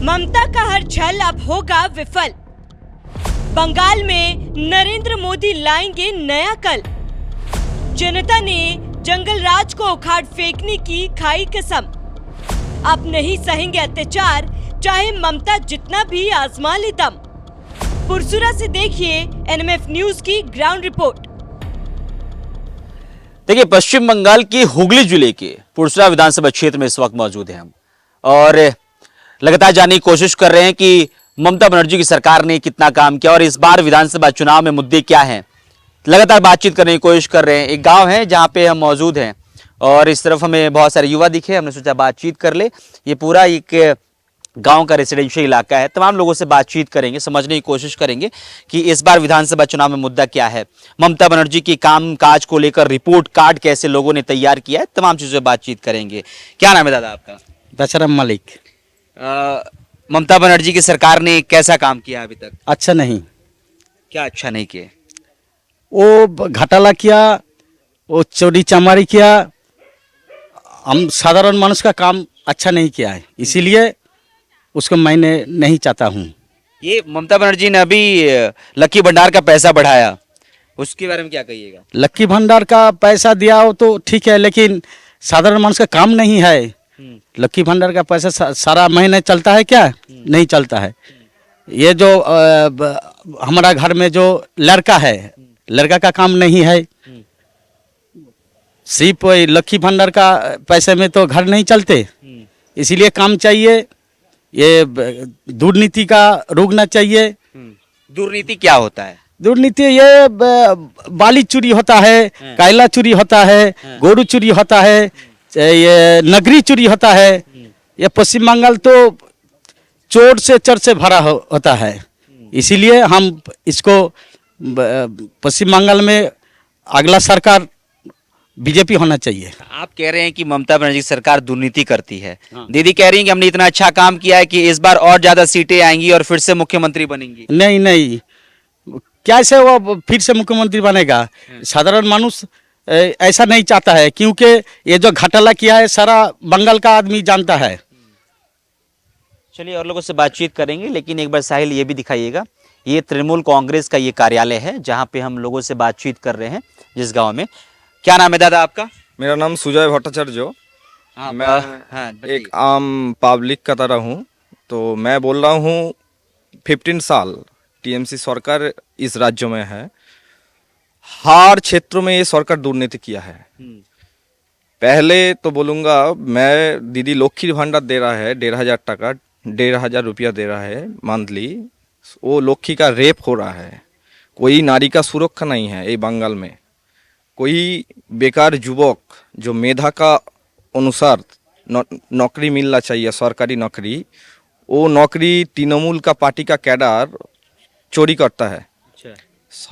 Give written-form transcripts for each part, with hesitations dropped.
ममता का हर छल अब होगा विफल। बंगाल में नरेंद्र मोदी लाएंगे नया कल। जनता ने जंगल राज को उखाड़ फेंकने की खाई कसम। अब नहीं सहेंगे अत्याचार, चाहे ममता जितना भी आजमा ले दम। पुरसुरा से देखिए एनएमएफ न्यूज की ग्राउंड रिपोर्ट। देखिए, पश्चिम बंगाल की हुगली जिले के पुरसुरा विधानसभा क्षेत्र में इस वक्त मौजूद हैं हम और लगातार जानने की कोशिश कर रहे हैं कि ममता बनर्जी की सरकार ने कितना काम किया और इस बार विधानसभा चुनाव में मुद्दे क्या हैं। लगातार बातचीत करने की कोशिश कर रहे हैं। एक गांव है जहां पे हम मौजूद हैं और इस तरफ हमें बहुत सारे युवा दिखे। हमने सोचा बातचीत कर ले। ये पूरा एक गांव का रेसिडेंशियल इलाका है। तमाम लोगों से बातचीत करेंगे, समझने की कोशिश करेंगे कि इस बार विधानसभा चुनाव में मुद्दा क्या है, ममता बनर्जी की काम काज को लेकर रिपोर्ट कार्ड कैसे लोगों ने तैयार किया है, तमाम चीज़ों बातचीत करेंगे। क्या नाम है दादा आपका? दशरम मलिक। ममता बनर्जी की सरकार ने कैसा काम किया अभी तक? अच्छा नहीं, क्या अच्छा नहीं किया? वो घोटाला किया, वो चोरी चमारी किया। हम साधारण मानुष का काम अच्छा नहीं किया है, इसीलिए उसको मैंने नहीं चाहता हूँ। ये ममता बनर्जी ने अभी लक्की भंडार का पैसा बढ़ाया, उसके बारे में क्या कहिएगा? लक्की भंडार का पैसा दिया हो तो ठीक है, लेकिन साधारण मानुष का काम नहीं है। लक्की भंडार का पैसा सारा महीने चलता है क्या? नहीं चलता है। ये जो हमारा घर में जो लड़का है, लड़का का काम नहीं है। सिर्फ लक्की भंडार का पैसे में तो घर नहीं चलते, इसीलिए काम चाहिए। ये दुर्नीति का रोकना चाहिए। दुर्नीति क्या होता है? दुर्नीति ये बाली चोरी होता है, कोयला चोरी होता है, गोरू चोरी होता है, ये नगरी चोरी होता है। ये पश्चिम बंगाल तो चोर से चर से भरा होता है, इसीलिए हम इसको पश्चिम बंगाल में अगला सरकार बीजेपी होना चाहिए। आप कह रहे हैं कि ममता बनर्जी की सरकार दुर्नीति करती है। दीदी कह रही हैं कि हमने इतना अच्छा काम किया है कि इस बार और ज्यादा सीटें आएंगी और फिर से मुख्यमंत्री बनेंगी। नहीं नहीं, कैसे वो फिर से मुख्यमंत्री बनेगा? साधारण मानुष ऐसा नहीं चाहता है, क्योंकि ये जो घोटाला किया है सारा बंगाल का आदमी जानता है। चलिए और लोगों से बातचीत करेंगे, लेकिन एक बार साहिल ये भी दिखाइएगा। ये तृणमूल कांग्रेस का ये कार्यालय है जहाँ पे हम लोगों से बातचीत कर रहे हैं जिस गाँव में। क्या नाम है दादा आपका? मेरा नाम सुजय भट्टाचार्य। मैं एक आम पब्लिक का तरह हूँ, तो मैं बोल रहा हूँ 15 साल टीएमसी सरकार इस राज्य में है। हर क्षेत्रों में ये सरकार दुर्नीति किया है। पहले तो बोलूँगा मैं, दीदी लक्ष्मी भंडार दे रहा है 1500 टका, 1500 रुपया दे रहा है मंथली। वो लक्ष्मी का रेप हो रहा है। कोई नारी का सुरक्षा नहीं है ये बंगाल में। कोई बेकार युवक जो मेधा का अनुसार नौकरी मिलना चाहिए, सरकारी नौकरी, वो नौकरी तृणमूल का पार्टी का कैडर चोरी करता है।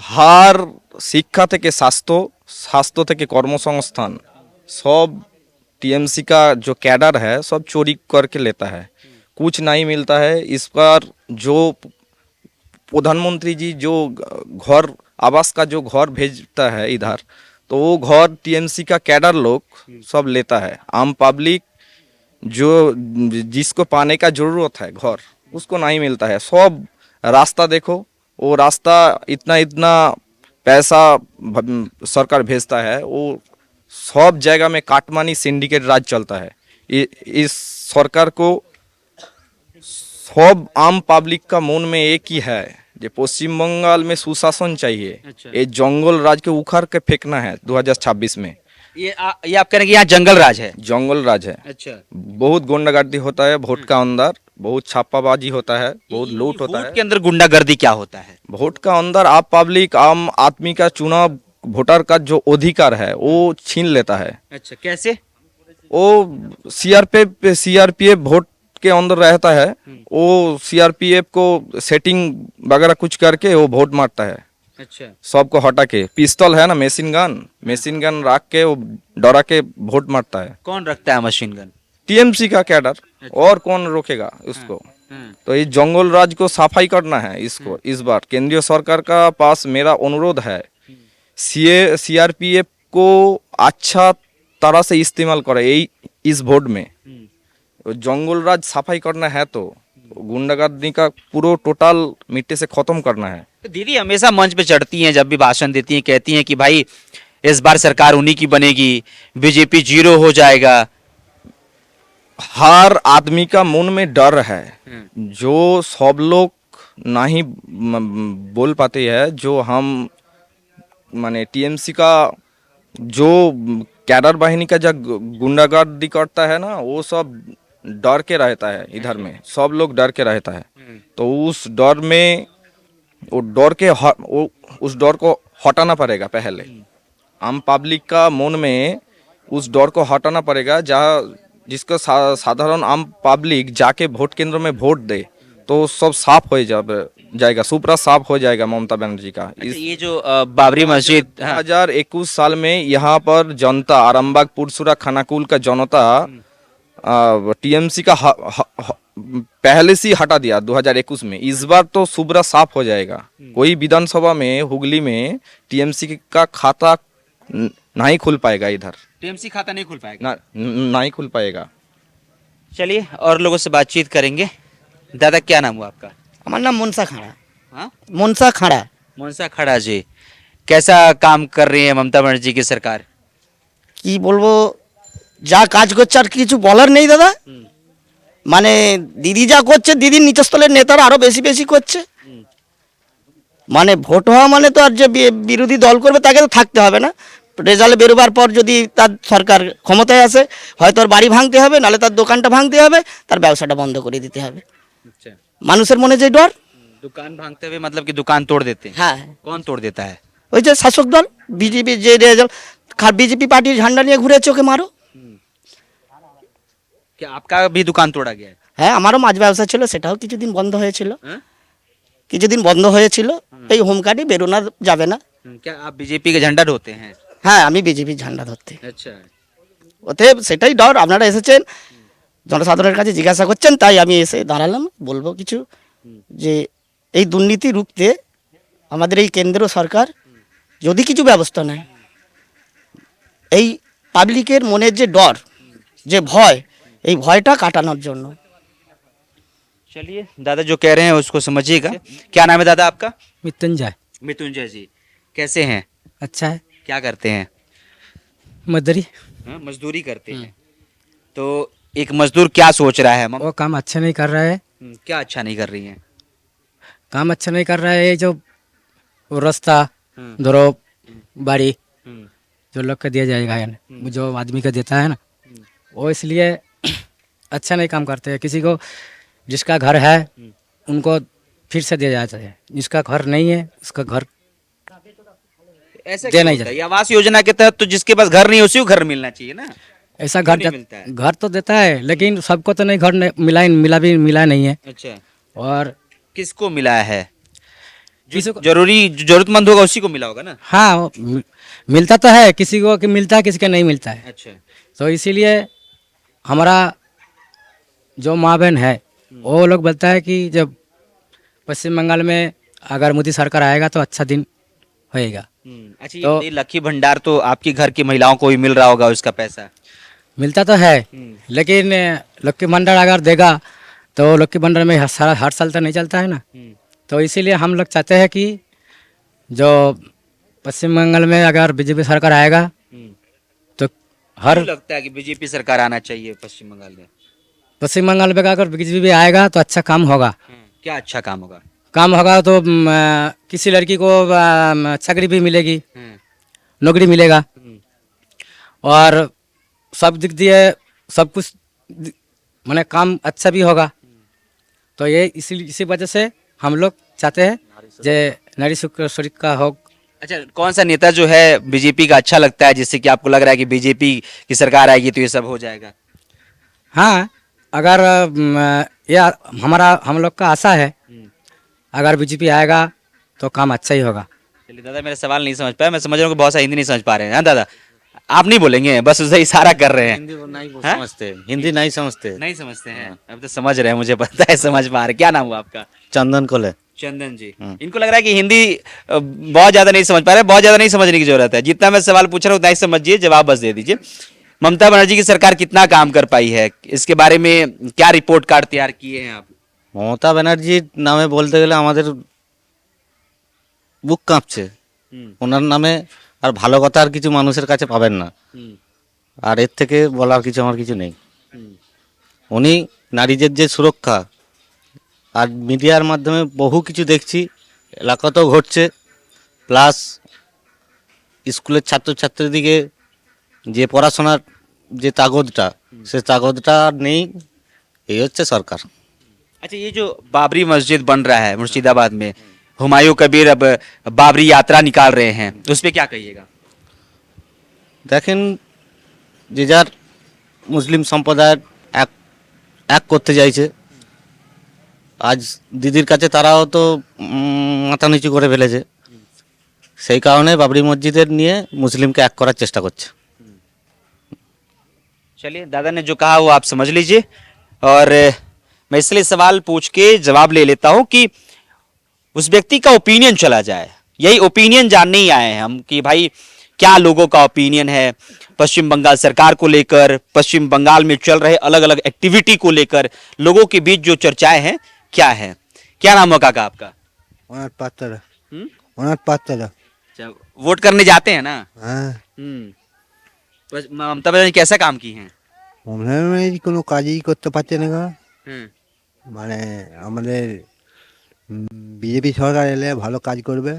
हर शिक्षा থেকে স্বাস্থ্য থেকে কর্মসংস্থান सब टीएमसी का जो कैडर है सब चोरी करके लेता है, कुछ नहीं मिलता है। इस पर जो प्रधानमंत्री जी जो घर आवास का जो घर भेजता है इधर, तो वो घर टीएमसी का कैडर लोग सब लेता है। आम पब्लिक जो जिसको पाने का जरूरत है घर, उसको नहीं मिलता है। सब रास्ता देखो, वो रास्ता इतना पैसा सरकार भेजता है, वो सब जगह में काटमानी सिंडिकेट राज चलता है। इस सरकार को सब आम पब्लिक का मन में एक ही है, जो पश्चिम बंगाल में सुशासन चाहिए। ये जंगल राज के उखाड़ के फेंकना है 2026 में। ये आप कह रहे हैं कि यहाँ जंगल राज है? जंगल राज है। अच्छा। बहुत गुंडागर्दी होता है वोट का अंदर, बहुत छापाबाजी होता है, बहुत लूट होता है। वोट के अंदर गुंडागर्दी क्या होता है? वोट का अंदर आप पब्लिक आम आदमी का चुनाव वोटर का जो अधिकार है वो छीन लेता है। अच्छा, कैसे? वो सीआरपीएफ वोट के अंदर रहता है, वो सीआरपीएफ को सेटिंग वगैरह कुछ करके वो वोट मारता है। अच्छा। सबको हटा के, पिस्तौल है ना, मशीन गन रख के वो डरा के वोट मारता है। कौन रखता है मशीन गन? टीएमसी का कैडर, और कौन रोकेगा उसको? तो इस जंगल राज को सफाई करना है इसको। इस बार केंद्रीय सरकार का पास मेरा अनुरोध है, सीआरपीएफ को अच्छा तरह से इस्तेमाल करे इस वोट में। जंगल राज सफाई करना है तो गुंडागर्दी का पूरा टोटल मिट्टी से खत्म करना है। तो दीदी हमेशा मंच पे चढ़ती हैं, जब भी भाषण देती हैं कहती हैं कि भाई इस बार सरकार उन्हीं की बनेगी, बीजेपी 0 हो जाएगा। हर आदमी का मन में डर है, जो सब लोग नहीं बोल पाते हैं। जो हम माने टीएमसी का जो कैडर बाहिनी का जो गुंडागर्दी करता है ना, वो सब डर के रहता है। इधर में सब लोग डर के रहता है। तो उस डर में उस डर को हटाना पड़ेगा। पहले आम पब्लिक का मन में उस डर को हटाना पड़ेगा। जहाँ जिसको साधारण आम पब्लिक जाके वोट केंद्र में वोट दे तो सब साफ हो जाएगा, सुपरा साफ हो जाएगा ममता बनर्जी का। अच्छा, ये जो बाबरी मस्जिद 2021 साल में यहाँ पर जनता, आरामबाग, पुरसुरा, खानाकुल का जनता टीएमसी का पहले से ही हटा दिया 2021 में। इस बार तो सुबरा साफ हो जाएगा। कोई विधानसभा में हुगली में टीएमसी का खाता नहीं खुल पाएगा। इधर टीएमसी खाता नहीं खुल पाएगा, नहीं खुल पाएगा। चलिए और लोगों से बातचीत करेंगे। दादा क्या नाम हुआ आपका? हमारा नाम मुनसा खाड़ा। हाँ, मुनसा खाड़ा। मनसा खड़ा जी, कैसा काम कर रही है ममता बनर्जी की सरकार? কি বলবো, যা কাজ করছে আর কিছু বলার নেই দাদা। মানে দিদি যা করছে, দিদির নিচস্থলের নেতারা আরো বেশি বেশি করছে। মানে ভোট হওয়া মানে তো আর যে বিরোধী দল করবে তাকে তো থাকতে হবে না। রেজাল্ট বেরোবার পর যদি তার সরকার ক্ষমতায় আসে, হয়তো ওর বাড়ি ভাঙতে হবে, নাহলে তার দোকানটা ভাঙতে হবে, তার ব্যবসাটা বন্ধ করে দিতে হবে। अच्छा, মানুষের মনে যে ডর, दुकान भांगते हुए मतलब कि दुकान तोड़ देते हैं? হ্যাঁ कौन तोड़ देता है? ওই যে শাসক দল বিজেপি, যে রেজাল্ট বিজেপি পার্টির ঝান্ডা নিয়ে ঘুরে চোখে মারো। क्या आपका भी दुकान तोड़ा गया है? হ্যাঁ, আমারও মাছ ব্যবসা ছিল, সেটাও কিছুদিন বন্ধ হয়েছিল। हाँ? কিছুদিন বন্ধ হয়েছিল, এই হোমকার্ডে বেরোনো যাবে না। क्या आप बीजेपी के झंडा ढोते हैं? হ্যাঁ, আমি বিজেপির ঝান্ডা ধরতে। अच्छा, ওতে সেটাই ডর। আপনারা এসেছেন, জনসাধারণের কাছে জিজ্ঞাসা করছেন, তাই আমি এসে দাঁড়ালাম। বলবো কিছু, যে এই দুর্নীতি রুখতে আমাদের এই কেন্দ্র সরকার যদি কিছু ব্যবস্থা নেয়, এই পাবলিকের মনের যে ডর, যে ভয়, এই ভয়টা কাটানোর জন্য। चलिए दादा जो कह रहे हैं उसको समझिएगा। क्या नाम है दादा आपका? मृत्युंजय। मृत्युंजय जी, कैसे हैं? अच्छा है। क्या करते हैं? मजदूरी। हाँ, मजदूरी करते हैं। तो एक मजदूर क्या सोच रहा है? वो काम अच्छा नहीं कर रहा है। क्या अच्छा नहीं कर रही है? काम अच्छा नहीं कर रहा है। जो वो रास्ता धरो बाड़ी जो लोग का दिया जाएगा है ना, जो आदमी का देता है ना, वो इसलिए अच्छा नहीं काम करते हैं। किसी को जिसका घर है उनको फिर से दिया जाता है, जिसका घर नहीं है उसका घर ऐसा देना क्यों ही होता है? ये आवास योजना के तहत तो जिसके पास घर नहीं है उसी को घर मिलना चाहिए ना। ऐसा क्यों घर नहीं मिलता है? घर तो देता है, लेकिन सबको तो नहीं घर मिला नहीं है। अच्छा, और किसको मिला है? किसी को जरूरतमंद होगा उसी को मिला होगा ना। हाँ, मिलता तो है, किसी को कि मिलता है, किसी का नहीं मिलता है। अच्छा, तो इसीलिए हमारा जो माँ बहन है वो लोग बोलता है कि जब पश्चिम बंगाल में अगर मोदी सरकार आएगा तो अच्छा दिन होएगा। अच्छा, तो- ये लकी भंडार तो आपकी घर की महिलाओं को भी मिल रहा होगा उसका पैसा। मिलता तो है, लेकिन लक्की भंडार अगर देगा तो लक्की भंडार में हर साल तो नहीं चलता है ना। तो इसीलिए हम लोग चाहते हैं कि जो पश्चिम बंगाल में अगर बीजेपी सरकार आएगा तो हर क्यों लगता है कि बीजेपी सरकार आना चाहिए पश्चिम बंगाल में? पश्चिम बंगाल में अगर बीजेपी आएगा तो अच्छा काम होगा। क्या अच्छा काम होगा? काम होगा तो किसी लड़की को चाकरी भी मिलेगी, नौकरी मिलेगा, और सब दिख दिए सब कुछ माने काम अच्छा भी होगा। तो ये इसी वजह से हम लोग चाहते हैं जे नारी सुरक्षा हो। अच्छा, कौन सा नेता जो है बीजेपी का अच्छा लगता है जिससे कि आपको लग रहा है कि बीजेपी की सरकार आएगी तो ये सब हो जाएगा? हाँ, अगर ये हम लोग का आशा है, अगर बीजेपी आएगा तो काम अच्छा ही होगा। चलिए दादा, मेरा सवाल नहीं समझ पाया। मैं समझ रहा हूँ कि बहुत सारा हिंदी नहीं समझ पा रहे हैं। हाँ दादा, आप नहीं बोलेंगे, बस उसे इशारा कर रहे हैं। हाँ? समझते, हिंदी नहीं समझते। नहीं समझते हैं? अब तो समझ रहे हैं, मुझे पता है समझ पा रहे। क्या नाम हुआ आपका? चंदन को ले। चंदन जी, इनको लग रहा है कि हिंदी बहुत ज्यादा नहीं समझ पा रहे। बहुत ज्यादा नहीं समझने की जरूरत है, जितना मैं सवाल पूछ रहा हूँ उतना ही समझिए, जवाब बस दे दीजिए। ममता बनर्जी की सरकार कितना काम कर पाई है, इसके बारे में क्या रिपोर्ट कार्ड तैयार किए हैं आप? মমতা ব্যানার্জির নামে বলতে গেলে আমাদের বুক কাঁপছে। ওনার নামে আর ভালো কথা আর কিছু মানুষের কাছে পাবেন না। আর এর থেকে বলার কিছু আমার কিছু নেই। উনি নারীদের যে সুরক্ষা, আর মিডিয়ার মাধ্যমে বহু কিছু দেখছি, এলাকাতেও ঘটছে, প্লাস স্কুলের ছাত্রছাত্রীদিকে যে পড়াশোনার যে তাগদটা, সে তাগদটা আর নেই। এই হচ্ছে সরকার। अच्छा, ये जो बाबरी मस्जिद बन रहा है मुर्शिदाबाद में, हुमायूं कबीर अब बाबरी यात्रा निकाल रहे हैं, उस पे क्या कहिएगा? দেখেন, যে যার মুসলিম সম্প্রদায় এক এক করতে চাইছে। আজ দিদির কাছে তারাও তো মাথা নিচু করে ফেলেছে। সেই কারণে বাবরি মসজিদের নিয়ে মুসলিমকে এক করার চেষ্টা করছে। चलिए, दादा ने जो कहा वो आप समझ लीजिए, और मैं इसलिए सवाल पूछ के जवाब ले लेता हूं कि उस व्यक्ति का ओपिनियन चला जाए। यही ओपिनियन जानने ही आए हैं हम कि भाई क्या लोगों का ओपिनियन है पश्चिम बंगाल सरकार को लेकर, पश्चिम बंगाल में चल रहे अलग अलग एक्टिविटी को लेकर लोगों के बीच जो चर्चाएं हैं क्या है। क्या नाम है काका आपका? অনাথ পাত্র हम्म? অনাথ পাত্র अच्छा, वोट करने जाते हैं ना? হ্যাঁ ममता बनर्जी कैसा काम की हैं? মনে হয় কোনো কাজই করতে পারছে না গো। हम्म, মানে আমাদের বিজেপি সরকার এলে ভালো কাজ করবে।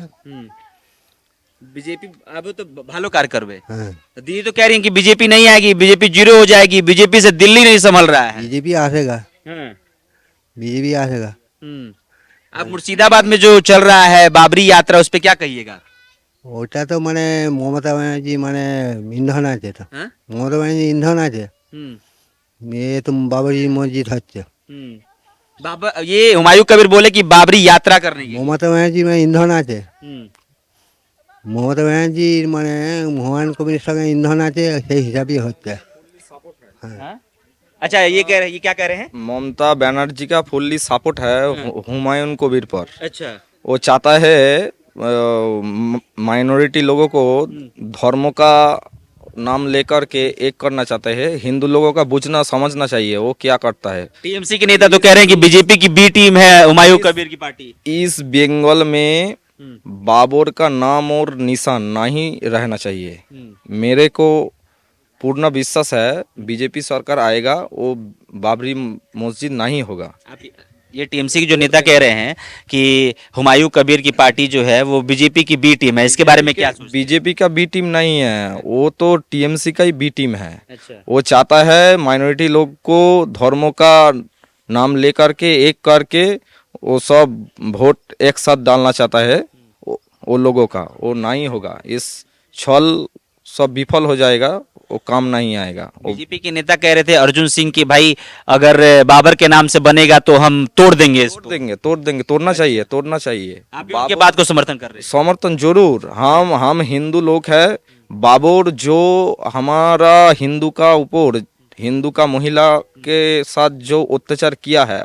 बीजेपी अब तो भालो कार्य करवे। হ্যাঁ तो दीदी तो कह रही हैं कि बीजेपी नहीं आएगी, बीजेपी जीरो हो जाएगी, बीजेपी से दिल्ली नहीं संभल रहा है। বিজেপি আসেগা, বিজেপি আসেগা। अब मुर्शिदाबाद में जो चल रहा है बाबरी यात्रा, उस पे क्या कहिएगा? ওটা তো মানে মমতা ব্যানার্জি মানে ইন্ধন আছে তো, हाँ? মমতা ব্যানার্জি ইন্ধন আছে। हम्म, এ তো বাবরি মসজিদ হচ্ছে, बाबा ये हुमायूं कबीर बोले कि बाबरी यात्रा करने की। মমতা ব্যানার্জি মানে ইন্ধন আছে। हम्म, মমতা ব্যানার্জির মানে হুমায়ুন কবিরের সঙ্গে ইন্ধন আছে, সেই হিসাবেই হচ্ছে। हाँ? अच्छा, ये कह रहे, ये क्या कह रहे हैं? ममता बनर्जी का फुल्ली सपोर्ट है हुमायूं कबीर पर। अच्छा, वो चाहता है माइनॉरिटी लोगों को धर्म का नाम लेकर के एक करना चाहते हैं। हिंदू लोगों का बुझना समझना चाहिए वो क्या करता है। टीएमसी के नेता तो कह रहे हैं कि बीजेपी की बी टीम है हुमायूं कबीर की पार्टी। इस बंगाल में बाबर का नाम और निशान नहीं रहना चाहिए। मेरे को पूर्ण विश्वास है बीजेपी सरकार आएगा, वो बाबरी मस्जिद नहीं होगा। ये टीएमसी के जो नेता कह रहे हैं कि हुमायूं कबीर की पार्टी जो है वो बीजेपी की बी टीम है, इसके बारे में क्या सोचते हैं? बीजेपी का बी टीम नहीं है, वो तो टीएमसी का ही बी टीम है। अच्छा, वो चाहता है माइनॉरिटी लोग को धर्मों का नाम लेकर के एक करके वो सब वोट एक साथ डालना चाहता है। वो लोगों का वो नहीं होगा, इस छल सब विफल हो जाएगा, वो काम नहीं आएगा। बीजेपी के नेता कह रहे थे अर्जुन सिंह की भाई अगर बाबर के नाम से बनेगा तो हम तोड़ देंगे इसको। तोड़ देंगे, तोड़ना चाहिए, तोड़ना चाहिए। आप भी उनके बात को समर्थन कर रहे हैं? समर्थन जरूर। हम हिंदू लोग हैं। बाबर जो हमारा हिंदू का ऊपर, हिंदू का महिला के साथ जो अत्याचार किया है,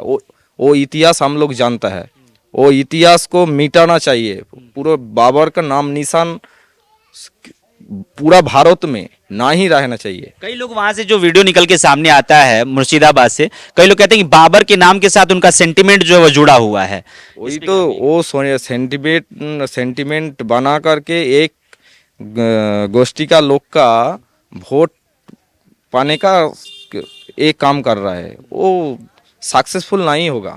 वो इतिहास हम लोग जानता है। वो इतिहास को मिटाना चाहिए। पूरा बाबर का नाम निशान पूरा भारत में ना ही रहना चाहिए। कई लोग वहां से जो वीडियो निकल के सामने आता है मुर्शिदाबाद से, कई लोग कहते हैं कि बाबर के नाम के साथ उनका सेंटिमेंट जो है वो जुड़ा हुआ है। वही तो वो सेंटिमेंट बना करके एक गोष्ठी का लोग का वोट पाने का एक काम कर रहा है, वो सक्सेसफुल नहीं होगा।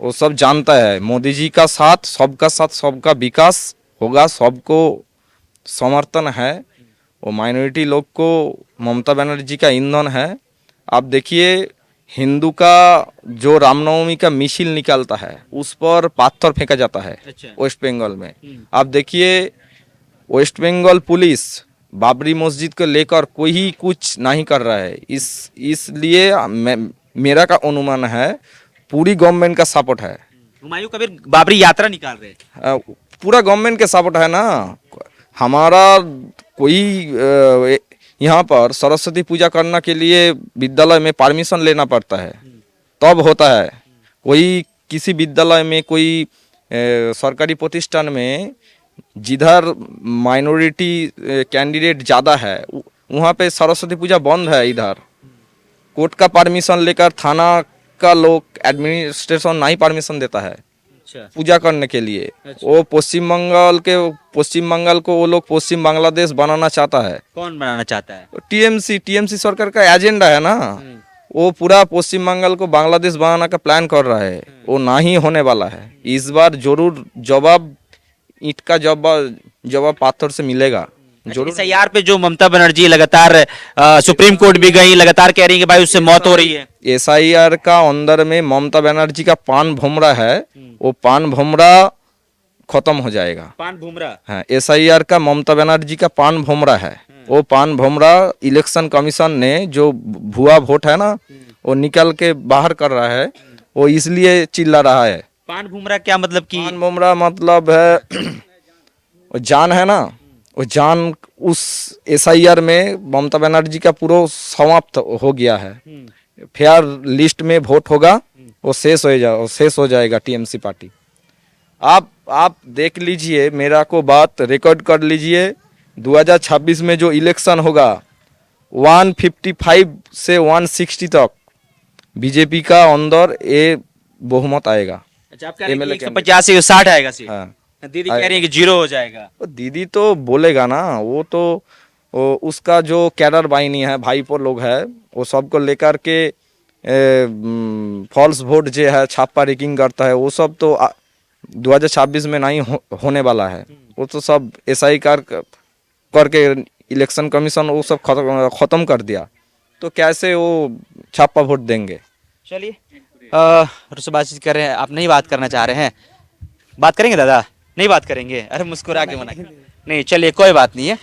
वो सब जानता है मोदी जी का साथ सबका विकास होगा, सबको समर्थन है। वो माइनॉरिटी लोग को ममता बनर्जी का ईंधन है। आप देखिए हिंदू का जो रामनवमी का मिছিল निकलता है उस पर पत्थर फेंका जाता है। अच्छा। वेस्ट बंगाल में आप देखिए वेस्ट बंगाल पुलिस बाबरी मस्जिद को लेकर कोई कुछ नहीं कर रहा है। इसलिए मेरा का अनुमान है पूरी गवर्नमेंट का सपोर्ट है। हुमायूं कबीर बाबरी यात्रा निकाल रहे हैं, पूरा गवर्नमेंट का सपोर्ट है ना। हमारा कोई यहाँ पर सरस्वती पूजा करने के लिए विद्यालय में परमिशन लेना पड़ता है, तब होता है। कोई किसी विद्यालय में कोई सरकारी प्रतिष्ठान में जिधर माइनॉरिटी कैंडिडेट ज़्यादा है वहाँ पे सरस्वती पूजा बंद है। इधर कोर्ट का परमिशन लेकर, थाना का लोग एडमिनिस्ट्रेशन नहीं परमिशन देता है अच्छा पूजा करने के लिए। वो पश्चिम बंगाल को वो लोग पश्चिम बांग्लादेश बनाना चाहता है। कौन बनाना चाहता है? टीएमसी सरकार का एजेंडा है ना, वो पूरा पश्चिम बंगाल को बांग्लादेश बनाने का प्लान कर रहा है। वो नहीं होने वाला है। इस बार जरूर जवाब ईंट का जवाब पत्थर से मिलेगा जरूर। एसआईआर पे जो ममता बनर्जी लगातार सुप्रीम कोर्ट भी गई, लगातार कह रही है कि भाई उससे मौत हो रही है। एसआईआर का अंदर में ममता बनर्जी का पान भुमरा है, वो पान भुमरा खत्म हो जाएगा। पान भुमरा हाँ, एसआईआर का ममता बनर्जी का पान भुमरा है। वो पान भुमरा इलेक्शन कमीशन ने जो भुआ वोट है ना वो निकल के बाहर कर रहा है, वो इसलिए चिल्ला रहा है। पान भुमरा क्या मतलब कि? पान भुमरा मतलब है वो जान है ना, वो जान उस एसआईआर में ममता बनर्जी का पूरा समाप्त हो गया है। फेयर लिस्ट में वोट होगा, वो शेष हो जाएगा टीएमसी पार्टी। आप देख लीजिए, मेरा को बात रिकॉर्ड कर लीजिए। 2026 में जो इलेक्शन होगा 155 से 160 तक बीजेपी का अंदर ये बहुमत आएगा। अच्छा, आप कह रहे हैं कि 150 से 60 आएगा सीट। हाँ, दीदी कह रही है कि 0 हो जाएगा। तो दीदी तो बोलेगा ना, वो तो उसका जो कैडर बाहिनी है, भाईपो लोग है, वो सबको लेकर के फॉल्स वोट जो है छापा रिगिंग करता है, वो सब तो 2026 में नहीं होने वाला है। वो तो सब एसआई करके इलेक्शन कमीशन वो सब खत्म कर दिया, तो कैसे वो छापा वोट देंगे। चलिए रुसो बातचीत कर रहे हैं, आप नहीं बात करना चाह रहे हैं? बात करेंगे दादा? नहीं बात करेंगे? अरे मुस्कुरा के मना नहीं, चलिए कोई बात नहीं है।